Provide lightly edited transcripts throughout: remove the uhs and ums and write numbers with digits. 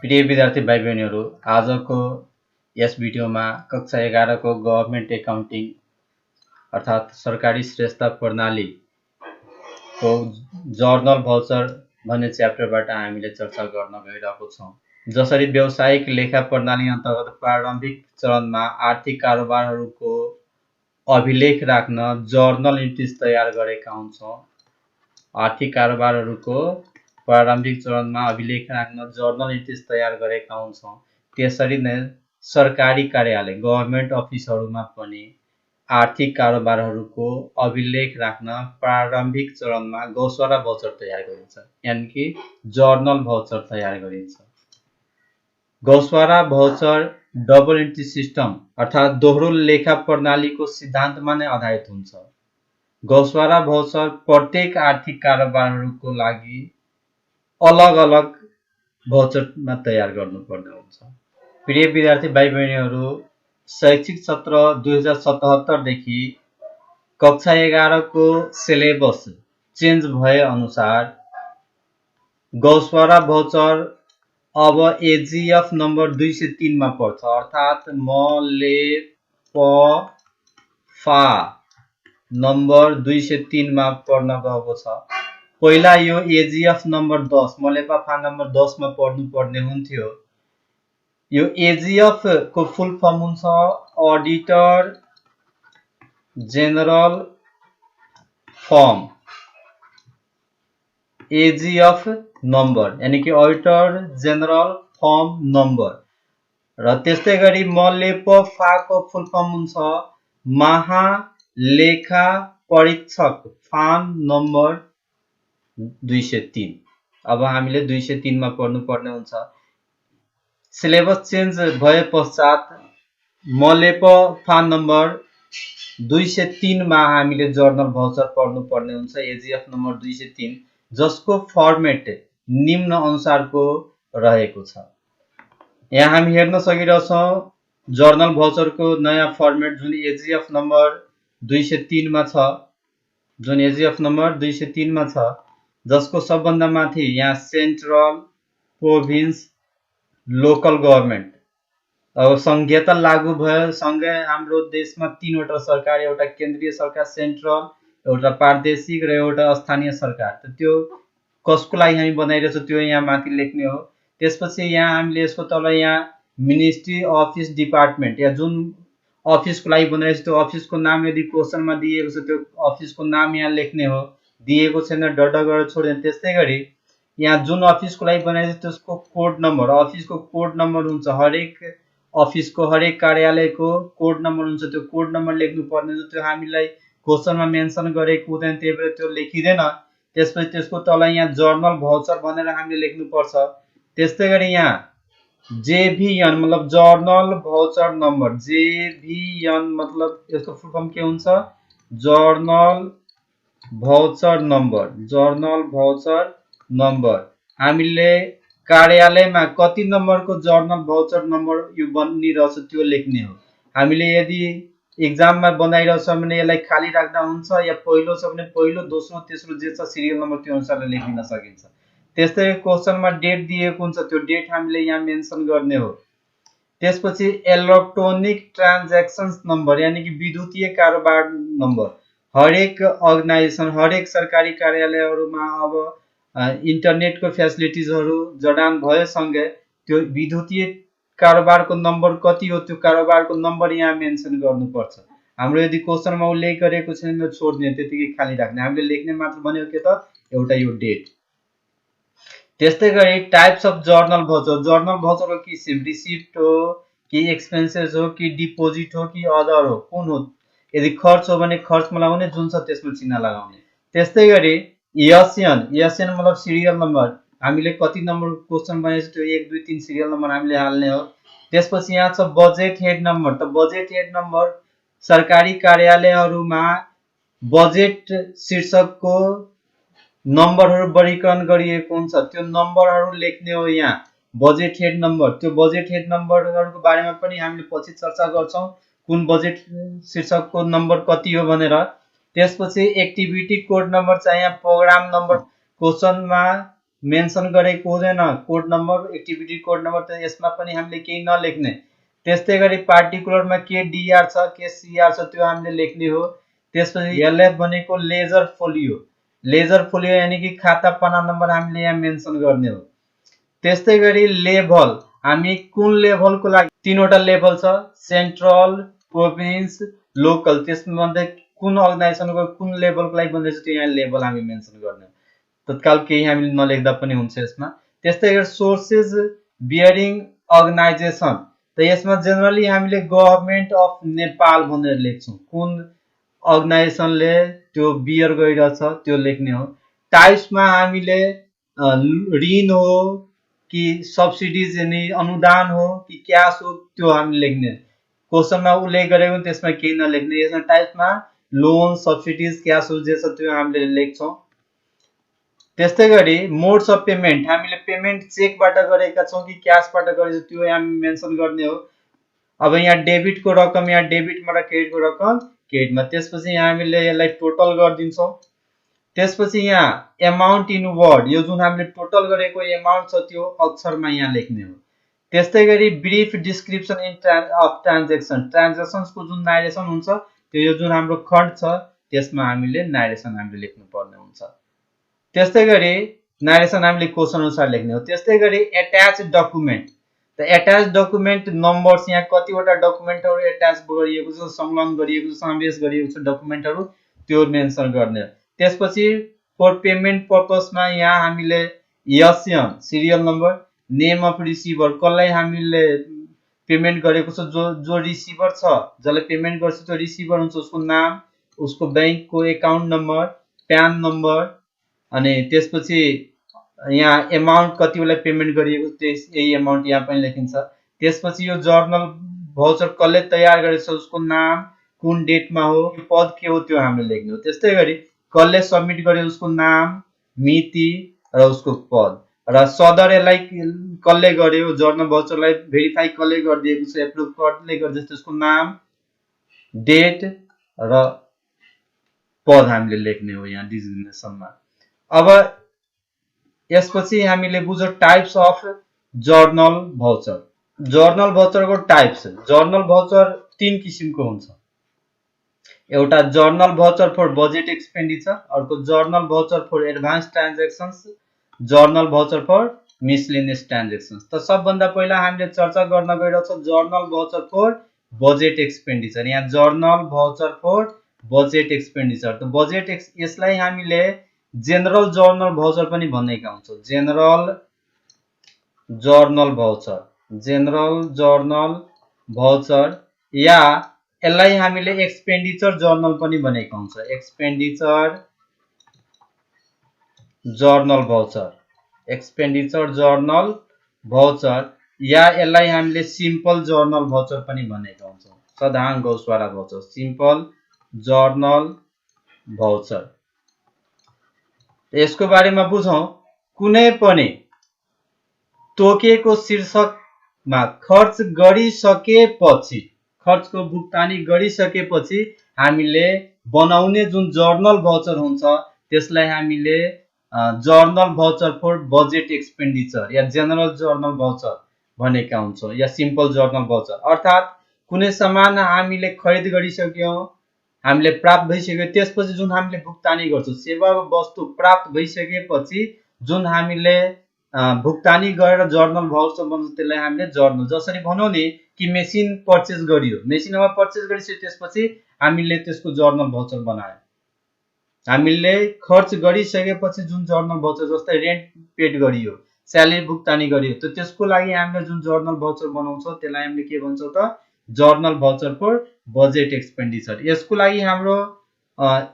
प्रिय विद्यार्थी भाइ बहिनीहरू, आजको यस भिडियोमा कक्षा 11 को गभर्नमेन्ट एकाउन्टिङ अर्थात् सरकारी श्रेष्ठता प्रणालीको जर्नल भाउचर भन्ने च्याप्टरबाट हामीले चर्चा गर्न गइरहेको छौँ। जसरी व्यावसायिक लेखा प्रणाली अन्तर्गत प्रारम्भिक चरणमा आर्थिक कारोबारहरूको अभिलेख राख्न जर्नल इन्ट्रिज तयार गरेका हुन्छौँ। आर्थिक कारोबारहरूको प्रारम्भिक चरणमा अभिलेख राख्न जर्नल इन्ट्रिज तयार गरेका हुन्छौँ। त्यसरी नै सरकारी कार्यालय गभर्नमेन्ट अफिसहरूमा पनि आर्थिक कारोबारहरूको अभिलेख राख्न प्रारम्भिक चरणमा गौसरा भाउचर तयार गरिन्छ, यानि कि जर्नल भाउचर तयार गरिन्छ। गौसरा भाउचर डबल इन्ट्री सिस्टम अर्थात् दोहोरो लेखा प्रणालीको सिद्धान्तमा नै आधारित हुन्छ। गौसरा भाउचर प्रत्येक आर्थिक कारोबारहरूको लागि अलग अलग भाउचरमा तयार गर्नुपर्ने हुन्छ। प्रिय विद्यार्थी भाइ बहिनीहरू, शैक्षिक सत्र 2077 देखि कक्षा 11 को सिलेबस चेन्ज भए अनुसार गौसरा भाउचर अब एजीएफ नम्बर 203 मा पर्छ, अर्थात् म ले प फा नम्बर 203 मा पर्न गएको छ। पहिला यो एजीएफ नम्बर 10 मलेपा फा नम्बर 10 मा पढ्नु पर्ने हुन्थ्यो। यो एजीएफ को फुल फर्म हुन्छ auditor general form, AGF number यानी कि अडिटर जेनरल फर्म नम्बर। र त्यस्तै गरी मलेप फाको फुल फर्म हुन्छ महालेखा परीक्षक फार्म नम्बर 203। अब हामीले 203 मा पढ्नु पर्ने हुन्छ। सिलेबस चेन्ज भए पश्चात मलेप फा नम्बर 203 मा हामीले जर्नल भाउचर पढ्नु पर्ने हुन्छ, एजीएफ नम्बर 203, जसको फर्मेट निम्न अनुसारको रहेको छ। यहाँ हामी हेर्न सकिरहेछौँ जर्नल भाउचरको नयाँ फर्मेट जुन एजीएफ नम्बर 203 मा छ, जुन एजीएफ नम्बर 203 मा छ, जसको सबभन्दा माथि यहाँ सेन्ट्रल, प्रोभिन्स, लोकल गभर्नमेन्ट। अब संघीयता लागू भयो सँगै हाम्रो देशमा 3वटा सरकार, एउटा केन्द्रीय सरकार सेन्ट्रल, एउटा प्रादेशिक र एउटा स्थानीय सरकार। त्यो कसको लागि हामी बनाइरहेछौँ त्यो यहाँ माथि लेख्ने हो। त्यसपछि यहाँ हामीले यसको तल यहाँ मिनिस्ट्री, अफिस, डिपार्टमेन्ट या जुन अफिसको लागि बनाइरहेछ त्यो अफिसको नाम यदि क्वेसनमा दिएको छ त्यो अफिसको नाम यहाँ लेख्ने हो, दिएको छैन डड्ड गरेर छोड्दैन। त्यस्तै गरी यहाँ जुन अफिसको लागि बनाइरहेछ त्यसको कोड नम्बर, अफिसको कोड नम्बर हुन्छ, हरेक अफिसको हरेक कार्यालयको कोड नम्बर हुन्छ, त्यो कोड नम्बर लेख्नु पर्ने हुन्छ। त्यो हामीलाई क्वेसनमा मेन्सन गरेको हुँदैन, त्यही भएर त्यो लेखिँदैन। त्यसपछि त्यसको तल यहाँ जर्नल भाउचर भनेर हामीले लेख्नु पर्छ। त्यस्तै गरी यहाँ जेभीएन मतलब जर्नल भाउचर नम्बर, जेभीएन मतलब यसको फुल फर्म के हुन्छ journal voucher number, journal voucher number. हामीले कार्यालयमा कति नम्बरको जर्नल भाउचर नम्बर यो बनिरहेछ त्यो लेख्ने हो। हामीले यदि एक्जाममा बनाइरहेछ भने यसलाई खाली राख्दा हुन्छ, या पहिलो छ भने पहिलो, दोस्रो, तेस्रो जे छ सिरियल नम्बर त्यो अनुसारले लेखिन सकिन्छ। त्यस्तै क्वेसनमा डेट दिएको हुन्छ, त्यो डेट हामीले यहाँ मेन्सन गर्ने हो। त्यसपछि इलेक्ट्रोनिक ट्रान्ज्याक्सन्स नम्बर यानी कि विद्युतीय कारोबार नम्बर। हरेक अर्गनाइजेसन, हरेक सरकारी कार्यालयहरूमा अब इन्टरनेटको फेसिलिटिजहरू जडान भएसँगै त्यो विद्युतीय कारोबारको नम्बर कति हो त्यो कारोबारको नम्बर यहाँ मेन्सन गर्नुपर्छ। हाम्रो यदि क्वेसनमा उल्लेख गरेको छैन भने छोड्ने, त्यतिकै खाली राख्ने, हामीले लेख्ने मात्र भनेको के त एउटा यो डेट। त्यस्तै गरी types of journal voucher, journal भाउचरको किसिम रिसिप्ट हो कि एक्सपेन्सेस हो कि डिपोजिट हो कि अदर हो, कुन हो। यदि खर्च हो भने खर्चमा लगाउने, जुन छ त्यसमा चिन्ह लगाउने। त्यस्तै गरी एसएन, एसएन मतलब सिरियल नम्बर, हामीले कति नम्बर क्वेसन बनाएछ त्यो 1 2 3 सिरियल नम्बर हामीले हाल्ने हो। त्यसपछि यहाँ छ बजेट हेड नम्बर, त बजेट हेड नम्बर सरकारी कार्यालयहरूमा बजेट शीर्षकको नम्बरहरू वर्गीकरण गरिएको हुन्छ, त्यो नम्बरहरू लेख्ने हो यहाँ बजेट हेड नम्बर। त्यो बजेट हेड नम्बरहरूको बारेमा पनि हामीले पछि चर्चा गर्छौँ, कुन बजेट शीर्षकको नम्बर कति हो भनेर। त्यसपछि एक्टिभिटी कोड नम्बर चाहिँ यहाँ प्रोग्राम नम्बर, क्वेसनमा मेन्सन गरेको हुँदैन, code number, activity code number त यसमा पनि हामीले केही नलेख्ने। त्यस्तै गरी पार्टिकुलरमा के डिआर छ के सिआर छ त्यो हामीले लेख्ने हो। त्यसपछि एलएफ भनेको लेजर फोलियो, लेजर फोलियो यानी कि खाता पाना नम्बर हामीले यहाँ मेन्सन गर्ने हो। त्यस्तै गरी लेभल, हामी कुन लेभलको लागि, तीनवटा लेभल छ, सेन्ट्रल, प्रोभिन्स, लोकल। त्यसमध्ये कुन अर्गनाइजेसनको कुन लेभलको लागि भन्दैछ त्यो यहाँ लेभल हामी मेन्सन गर्ने। तत्काल केही हामीले नलेख्दा पनि हुन्छ यसमा। त्यस्तै गरी सोर्सेस बियरिङ अर्गनाइजेसन, त यसमा जेनरली हामीले गभर्नमेन्ट अफ नेपाल भनेर लेख्छौँ, कुन अर्गनाइजेसनले त्यो बियर गरिरहेछ त्यो लेख्ने हो। टाइप्समा हामीले ऋण हो कि सब्सिडिज यानी अनुदान हो कि क्यास हो त्यो हामी लेख्ने। क्वेसनमा उल्लेख गरेको त्यसमा केही नलेख्ने। यसमा टाइप्समा लोन, सब्सिडिज, क्यास हो जे छ त्यो हामीले लेख्छौँ। त्यस्तै गरी मोड्स अफ पेमेन्ट, हामीले पेमेन्ट चेकबाट गरेका छौँ कि क्यासबाट गरेको त्यो हामी मेन्सन गर्ने हो। अब यहाँ डेबिटको रकम यहाँ डेबिटमा र क्रेडिटको रकम क्रेडिटमा। त्यसपछि यहाँ हामीले यसलाई टोटल गरिदिन्छौँ। त्यसपछि यहाँ एमाउन्ट इन वर्ड, यो जुन हामीले टोटल गरेको एमाउन्ट छ त्यो अक्षरमा यहाँ लेख्ने हो। त्यस्तै गरी ब्रिफ डिस्क्रिप्सन अफ ट्रान्जेक्सन, ट्रान्जेक्सन्सको जुन नारेसन हुन्छ त्यो यो जुन हाम्रो खण्ड छ त्यसमा हामीले नारेसन हामीले लेख्नु पर्ने हुन्छ। त्यस्तै गरी नारेसन हामीले क्वेसन अनुसार लेख्ने हो। त्यस्तै गरी एट्याच डकुमेन्ट, त एट्याच डकुमेन्ट नम्बर्स, यहाँ कतिवटा डकुमेन्टहरू एट्याच गरिएको छ, संलग्न गरिएको छ, समावेश गरिएको छ डकुमेन्टहरू त्यो मेन्सन गर्ने हो। त्यसपछि फर पेमेन्ट पर्पसमा यहाँ हामीले SN serial number, name of receiver, कसलाई हामीले पेमेन्ट गरेको छ, जो रिसिभर छ जसलाई पेमेन्ट गर्छ त्यो रिसिभर हुन्छ, उसको नाम, उसको ब्याङ्कको एकाउन्ट नम्बर, प्यान नम्बर, अनि त्यसपछि यहाँ एमाउन्ट कति बेला पेमेन्ट गरिएको यही एमाउन्ट यहाँ पनि लेखिन्छ। त्यसपछि यो जर्नल भाउचर कसले तयार गरेको छ उसको नाम, कुन डेटमा हो, पद के हो त्यो हामीले लेख्ने हो। त्यस्तै गरी कसले सबमिट गर्यो उसको नाम, मिति र उसको पद, र सदर यसलाई कसले गर्यो, जर्नल भाउचरलाई भेरिफाई कसले गरिदिएको छ, एप्रुभ कसले गरिदिएको छ, उसको नाम, डेट र पद हामीले लेख्ने हो यहाँ डिजिग्नेसनमा। अब यसपछि हामीले बुझ्यौँ types of journal voucher. Journal भाउचरको टाइप्स, जर्नल भाउचर 3 किसिमको हुन्छ। एउटा journal voucher for budget expenditure, अर्को journal voucher for advance transactions, journal voucher for miscellaneous transactions. त सबभन्दा पहिला हामीले चर्चा गर्न गइरहेको छ journal voucher for budget expenditure. यहाँ journal voucher for budget expenditure, त बजेट यसलाई हामीले जेनरल जर्नल भाउचर पनि भनेका हुन्छौँ। General journal voucher, general journal voucher, या यसलाई हामीले एक्सपेन्डिचर जर्नल पनि भनेका हुन्छ, expenditure journal voucher, expenditure journal voucher, या यसलाई हामीले सिम्पल जर्नल भाउचर पनि भनेका हुन्छौँ, साधारण गौसवारा भाउचर, सिम्पल जर्नल भाउचर। यसको बारेमा बुझौँ। कुनै पनि तोकेको शीर्षकमा खर्च गरिसकेपछि, खर्चको भुक्तानी गरिसकेपछि हामीले बनाउने जुन जर्नल भाउचर हुन्छ त्यसलाई हामीले journal voucher for budget expenditure या जेनरल जर्नल भाउचर भनेका हुन्छौँ, या सिम्पल जर्नल भाउचर। अर्थात् कुनै सामान हामीले खरिद गरिसक्यौँ, हामीले प्राप्त भइसक्यो, त्यसपछि जुन हामीले भुक्तानी गर्छौँ, सेवा वस्तु प्राप्त भइसकेपछि जुन हामीले भुक्तानी गरेर जर्नल भाउचर बन्छ त्यसलाई हामीले जर्नल, जसरी भनौँ नि कि मेसिन पर्चेस गरियो, मेसिन अब पर्चेस गरिसक्यो त्यसपछि हामीले त्यसको जर्नल भाउचर बनायौँ। हामीले खर्च गरिसकेपछि जुन जर्नल भाउचर, जस्तै रेन्ट पेड गरियो, स्यालेरी भुक्तानी गरियो, त त्यसको लागि हामीले जुन जर्नल भाउचर बनाउँछौँ त्यसलाई हामीले के भन्छौँ त journal voucher for budget expenditure. यसको लागि हाम्रो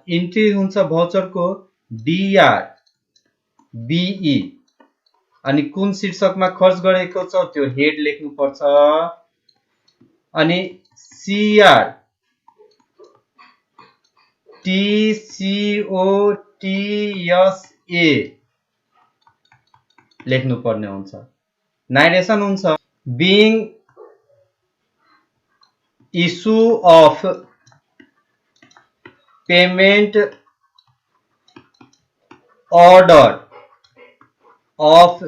इन्ट्री हुन्छ भाउचरको डिआर, बिई, अनि कुन शीर्षकमा खर्च गरेको छ त्यो हेड लेख्नुपर्छ, अनि सिआर, TCOTSA लेख्नुपर्ने हुन्छ। नारेसन हुन्छ being issue of payment order of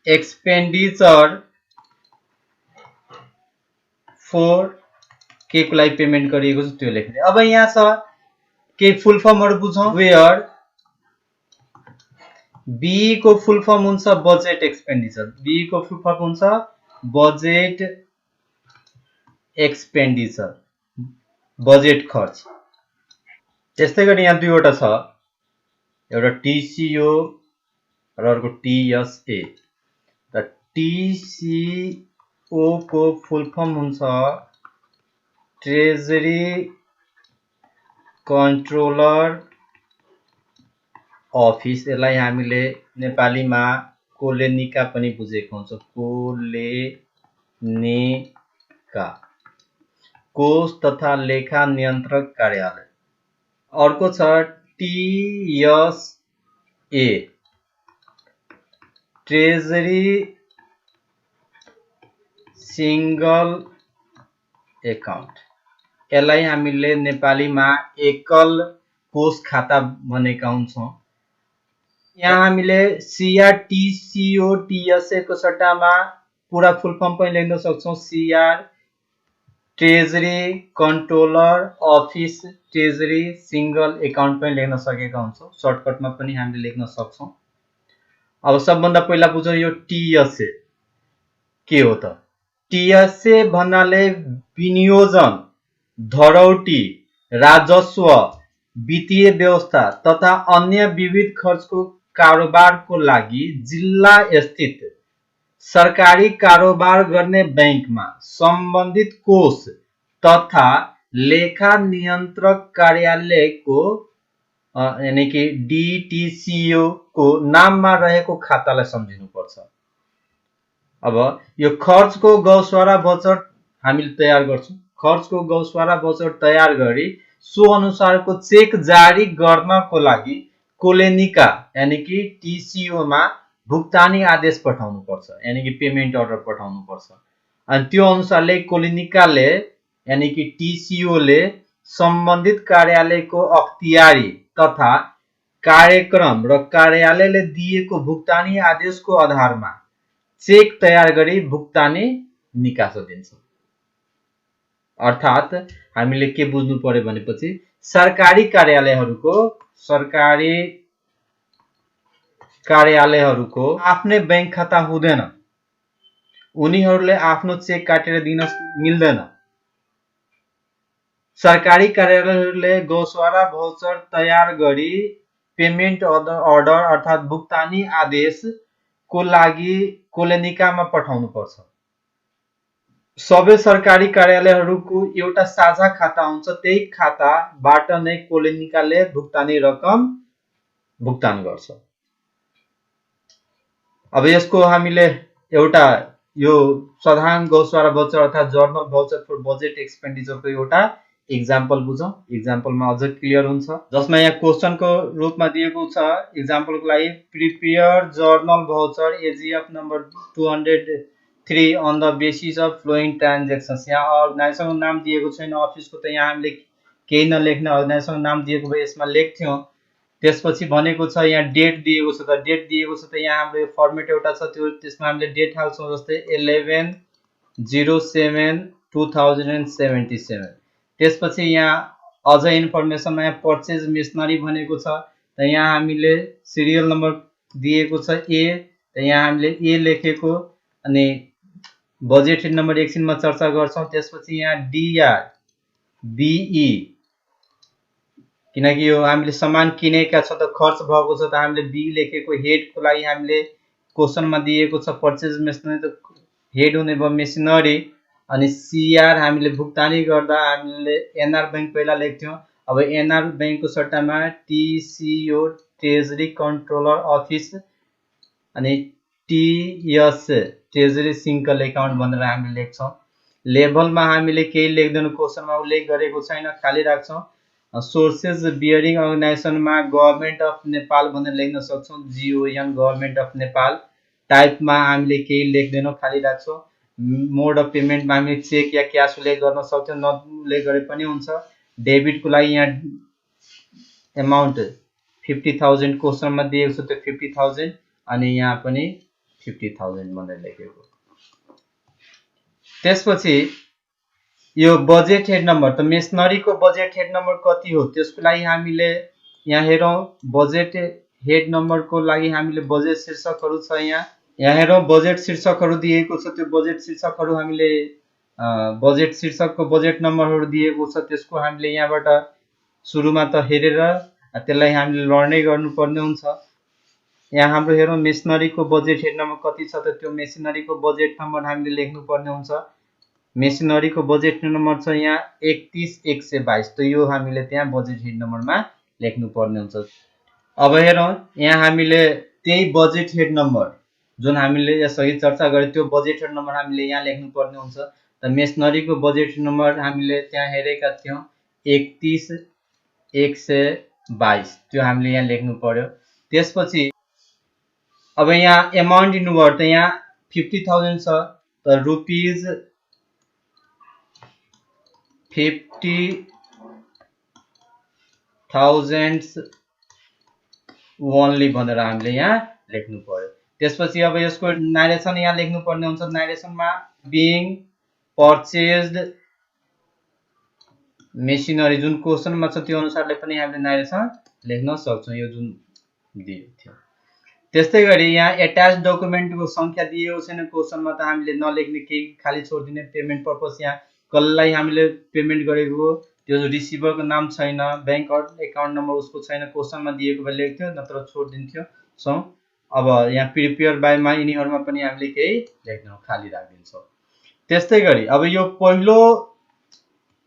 expenditure for के को लागि पेमेन्ट गरिएको छ त्यो लेख्ने। अब यहाँ छ के फुल फर्महरु बुझौं। वेयर बी को फुल फर्म हुन्छ बजेट एक्सपेन्डिचर, बी को फुल फर्म हुन्छ बजेट एक्सपेन्डिचर, बजेट खर्च। त्यस्तै गरी यहाँ दुईवटा छ, एउटा टीसीओ र अर्को टीएसए। त टीसीओ को फुल फर्म हुन्छ ट्रेजरी कन्ट्रोलर अफिस। यसलाई हामीले नेपालीमा कोलेनिका पनि बुझेको हुन्छ, कोलेनिका, कोष तथा लेखा नियन्त्रक कार्यालय। अर्को छ टीएसए, ट्रेजरी सिंगल एकाउन्ट। यसलाई हामीले नेपालीमा एकल कोष खाता भनेका हुन्छौं। यहाँ हामीले सीआर टीसीओ टीएसए को सट्टामा पूरा फुल फर्म पनि लेख्न सक्छौं, CR treasury controller office, treasury single account पनि लेख्न सकेका हुन्छौं, सर्टकटमा पनि हामीले लेख्न सक्छौं। अब सबभन्दा पहिला बुझौं यो टीएसए के हो त। टीएसए भन्नाले विनियोजन, धरौटी, राजस्व, वित्तीय व्यवस्था तथा अन्य विविध खर्चको कारोबारको लागि जिल्ला स्थित सरकारी कारोबार गर्ने बैंकमा सम्बन्धित कोष तथा लेखा नियन्त्रक कार्यालयको यानी कि डीटीसीओ को नाममा रहेको खातालाई सम्झिनुपर्छ। अब यो खर्चको गौसवारा बजट हामीले तयार गर्छौं। खर्चको गौसवारा बजट तयार गरी सो अनुसारको चेक जारी गर्नको लागि कोलेनिका यानी कि टीसीओ मा भुक्तानी आदेश पठाउनु पर्छ, यानी कि पेमेन्ट अर्डर पठाउनु पर्छ। अनि त्यो अनुसारले कोलेनिकाले यानी कि टीसीओ ले सम्बन्धित कार्यालयको अख्तियारी तथा कार्यक्रम र कार्यालयले दिएको भुक्तानी आदेशको आधारमा चेक तयार गरी भुक्तानी निकास दिन्छ। अर्थात हामीले के बुझ्नु पर्यो भनेपछि सरकारी कार्यालयहरूको आफ्नै बैंक खाता हुँदैन, उनीहरूले आफ्नो चेक काटेर दिन मिल्दैन। सरकारी कार्यालयहरूले गौसवारा भाउचर तयार गरी पेमेन्ट अर्डर अर्थात भुक्तानी आदेश को लागि कोलेनिकामा पठाउनु पर्छ। सबै सरकारी कार्यालयहरूको एउटा साझा खाता हुन्छ, त्यही खाताबाट नै कोलेनिकाले भुक्तानी रकम भुक्तान गर्छ। अब यसको हामीले एउटा यो साधारण गौसवारा भाउचर अर्थात जर्नल भाउचर फर बजेट एक्सपेन्डिचरको एउटा एक्जाम्पल बुझौं। एक्जाम्पलमा अझ क्लियर हुन्छ, जसमा यहाँ क्वेशनको रूपमा दिएको छ। एक्जाम्पलको लागि prepare journal voucher AGF number 203 on the basis of following transactions. यहाँ अर्गनाइजेसनको नाम दिएको छैन, अफिसको त यहाँ हामीले केही नलेख्न, अर्गनाइजेसनको नाम दिएको भए यसमा लेख्थ्यौं। त्यसपछि भनेको छ यहाँ डेट दिएको छ, त डेट दिएको छ त यहाँ हाम्रो फर्मेट एउटा छ, त्यो त्यसमा हामीले डेट हाल्छौं, जस्तै 11/07/2077। त्यसपछि यहाँ अझ इन्फर्मेसनमा यहाँ पर्चेज मेसनरी भनेको छ, त यहाँ हामीले सिरियल नम्बर दिएको छ ए, त यहाँ हामीले ए लेखेको। अनि बजेट नम्बर एकछिनमा चर्चा गर्छौं। त्यसपछि यहाँ डीआर बीई, किनकि यो हामीले सामान किनेका छ त खर्च भएको छ, त हामीले बी लेखेको। हेडको लागि हामीले क्वेशनमा दिएको छ पर्चेज मेसनरी, त हेड हुने भयो मेसिनरी। अनि सीआर हामीले भुक्तानी गर्दा हामीले एनआर बैंक पहिला लेख्थ्यौं, अब एनआर बैंकको सट्टामा टीसीओ ट्रेजरी कन्ट्रोलर अफिस अनि टीएस ट्रेजरी सिंगल एकाउन्ट भनेर हामीले लेख्छौं। लेभलमा हामीले केही लेख्दैनौं, क्वेशनमा उल्लेख गरेको छैन, खाली राख्छौं। सोर्सेस बियरिङ अर्गनाइजेसनमा गभर्नमेन्ट अफ नेपाल भनेर लेख्न सक्छौं, जीओएन गभर्नमेन्ट अफ नेपाल। टाइपमा हामीले केही लेख्दैनौं, खाली राख्छौं। मोड अफ पेमेन्टमा हामी चेक या क्यास उल्लेख गर्न सक्छौं, नउल्लेख गरे पनि हुन्छ। डेबिटको लागि यहाँ अमाउन्ट 50,000 क्वेशनमा दिएको छ, त्यो 50,000। अनि यहाँ पनि 50,000 भनेर लेखेको। त्यसपछि यो बजेट हेड नम्बर त मेसनरीको बजेट हेड नम्बर कति हो त्यसको लागि हामीले यहाँ हेरौँ। बजेट हेड नम्बरको लागि हामीले बजेट शीर्षकहरू छ। यहाँ हेरौँ बजेट शीर्षकहरू दिएको छ। त्यो बजेट शीर्षकहरू हामीले बजेट शीर्षकको बजेट नम्बरहरू दिएको छ, त्यसको हामीले यहाँबाट सुरुमा त हेरेर त्यसलाई हामीले लड्ने गर्नुपर्ने हुन्छ। यहाँ हाम्रो हेरौँ मेसनरीको बजेट हेड नम्बर कति छ त त्यो मेसिनरीको बजेट नम्बर हामीले लेख्नुपर्ने हुन्छ। मेसिनरीको बजेट नम्बर छ यहाँ 31,122, त यो हामीले त्यहाँ बजेट हेड नम्बरमा लेख्नुपर्ने हुन्छ। अब हेरौँ यहाँ हामीले त्यही बजेट हेड नम्बर जुन हामीले यसअघि चर्चा गरे त्यो बजेट हेड नम्बर हामीले यहाँ लेख्नुपर्ने हुन्छ। त मेसनरीको बजेट हेड नम्बर हामीले त्यहाँ हेरेका थियौँ 31,122, त्यो हामीले यहाँ लेख्नु पर्यो। त्यसपछि अब यहाँ एमाउन्ट दिनुभयो त यहाँ 50,000 छ, त रुपिज 50,000 ओन्ली भनेर हामीले यहाँ लेख्नु पर्यो। त्यसपछि अब यसको नारेसन यहाँ लेख्नु पर्ने हुन्छ। नारेसनमा बिङ पर्चेज्ड मेसिनरी जुन क्वेसनमा छ त्यो अनुसारले पनि हामीले नारेसन लेख्न सक्छौँ, यो जुन दिएको थियो। त्यस्तै गरी यहाँ एट्याच डकुमेन्टको संख्या दिएको छैन क्वेसनमा, त हामीले नलेख्ने, केही खाली छोडिदिने। पेमेन्ट पर्पस यहाँ कसलाई हामीले पेमेन्ट गरेको त्यो रिसिभरको नाम छैन, बैंक एकाउन्ट नम्बर उसको छैन, क्वेसनमा दिएको भए लेख्थ्यो, नत्र छोडिदिन्थ्यो सो। अब यहाँ प्रिपेयर बाइमा यिनीहरूमा पनि हामीले केही लेख्दैनौँ, खाली राखिदिन्छौँ। त्यस्तै गरी अब यो पहिलो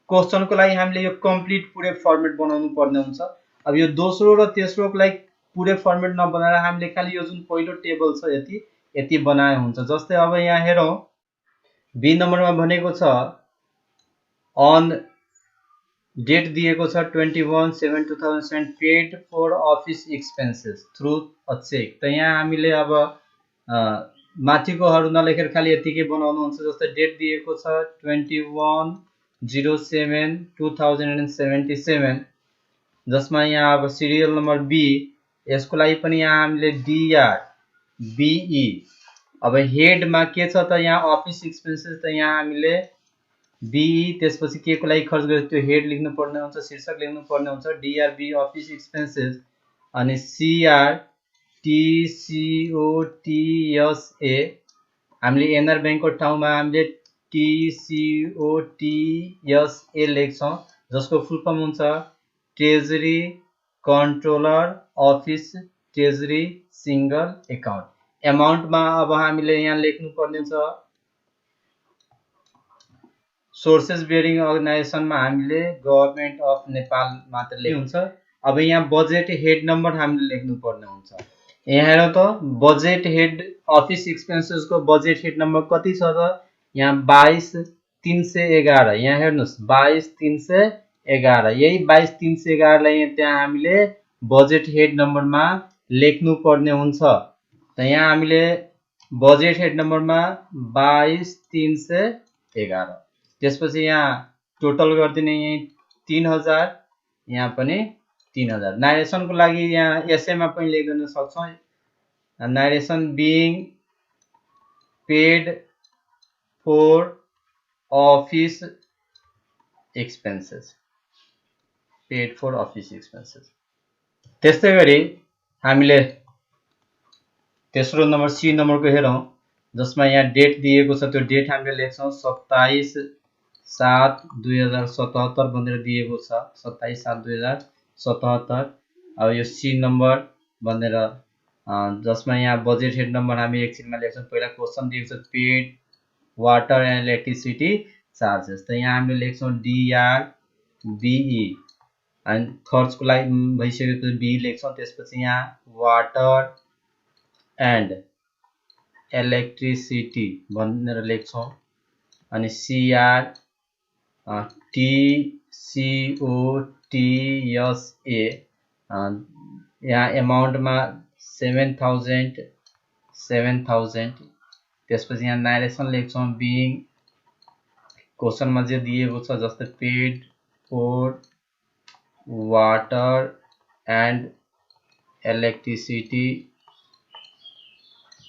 क्वेसनको लागि हामीले यो कम्प्लिट पुरै फर्मेट बनाउनु पर्ने हुन्छ। अब यो दोस्रो र तेस्रोको लागि पुरै फर्मेट नबनाएर हामीले खालि यो जुन पहिलो टेबल छ यति बनाए हुन्छ। जस्तै अब यहाँ हेरौँ बी नम्बरमा भनेको छ अन डेट दिएको छ 21/7/2007 paid for office expenses through a cheque. त यहाँ हामीले अब माथिकोहरू नलेखेर खालि यतिकै बनाउनु हुन्छ। जस्तै डेट दिएको छ 21/07/2077, जसमा यहाँ अब सिरियल नम्बर बी, यसको लागि पनि यहाँ हामीले डिआर बिई। अब हेडमा के छ त यहाँ अफिस एक्सपेन्सेस, त यहाँ हामीले बिई त्यसपछि के को लागि खर्च गर्यो त्यो हेड लेख्नु पर्ने हुन्छ, शीर्षक लेख्नु पर्ने हुन्छ, डिआरबी अफिस एक्सपेन्सेस। अनि सिआर टिसिओटिएसए हामीले एनआर ब्याङ्कको ठाउँमा हामीले टिसिओटिएसए लेख्छौँ, जसको फुल फर्म हुन्छ treasury controller office treasury single account. एमाउन्टमा अब हामीले यहाँ लेख्नु पर्ने हुन्छ सोर्सेस बेयरिङ अर्गनाइजेसनमा हामीले गभर्नमेन्ट अफ नेपाल मात्र लेख्नु हुन्छ। अब यहाँ बजेट हेड नम्बर हामीले लेख्नु पर्ने हुन्छ। यहाँ हेरौँ त बजेट हेड अफिस एक्सपेन्सेसको बजेट हेड नम्बर कति छ त यहाँ 22,311। यहाँ हेर्नुहोस् 22,311, यही 22,311 लाई त्यहाँ हामीले बजेट हेड नम्बरमा लेख्नु पर्ने हुन्छ। त यहाँ हामीले बजेट हेड नम्बरमा 22,311। त्यसपछि यहाँ टोटल गरिदिने यही 3,000, यहाँ पनि 3,000। नारेसनको लागि यहाँ एसएमा पनि लेखिदिन सक्छौँ। Narration being paid for office expenses, paid for office expenses. त्यस्तै गरी हामीले तेस्रो नम्बर सी नम्बरको हेरौँ, जसमा यहाँ डेट दिएको छ। त्यो डेट हामीले लेख्छौँ 27/7/2077 भनेर दिएको छ, 27/7/2077। अब यो सी नम्बर भनेर जसमा यहाँ बजेट हेड नम्बर हामी एकछिनमा लेख्छौँ। पहिला क्वेसन दिएको छ paid water and electricity charges, त यहाँ हामीले लेख्छौँ डिआर बिई। अनि खर्चको लागि भइसकेपछि बी लेख्छौँ। त्यसपछि यहाँ वाटर एन्ड इलेक्ट्रिसिटी भनेर लेख्छौँ। अनि सिआर टिसिओटिएसए, यहाँ एमाउन्टमा 7,000। त्यसपछि यहाँ नारेसन लेख्छौँ बिङ क्वेसनमा जे दिएको छ, जस्तै paid for water and electricity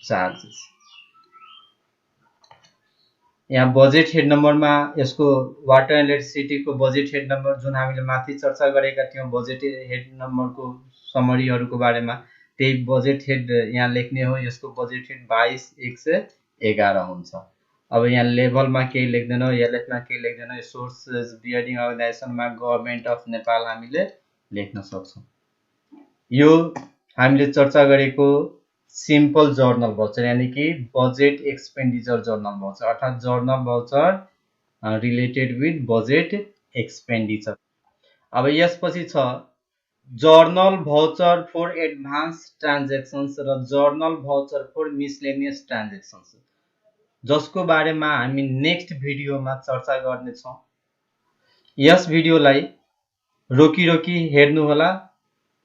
charges. यहाँ बजेट हेड नम्बरमा यसको वाटर एन्ड इलेक्ट्रिसिटीको बजेट हेड नम्बर जुन हामीले माथि चर्चा गरेका थियौँ बजेट हेड नम्बरको समरीहरूको बारेमा, त्यही बजेट हेड यहाँ लेख्ने हो। यसको बजेट हेड 22,111 हुन्छ। अब यहाँ लेभलमा केही लेख्दैनौँ, एलएफमा केही लेख्दैनौँ। सोर्सेस बियरिङ अर्गनाइजेसनमा गभर्मेन्ट अफ नेपाल हामीले लेख्न सक्छौँ। यो हामीले चर्चा गरेको सिम्पल जर्नल भाउचर यानी कि बजेट एक्सपेन्डिचर जर्नल भाउचर, अर्थात् journal voucher related with budget expenditure. अब यसपछि छ journal voucher for advance transactions र journal voucher for miscellaneous transactions, जसको बारेमा हामी नेक्स्ट भिडियोमा चर्चा गर्नेछौँ। यस भिडियोलाई रोकी रोकी हेर्नुहोला,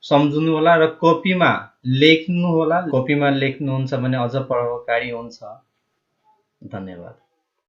सम्झुनुहोला र कपीमा लेख्नुहोला। कपीमा लेख्नुहुन्छ भने अझ प्रभावकारी हुन्छ। धन्यवाद।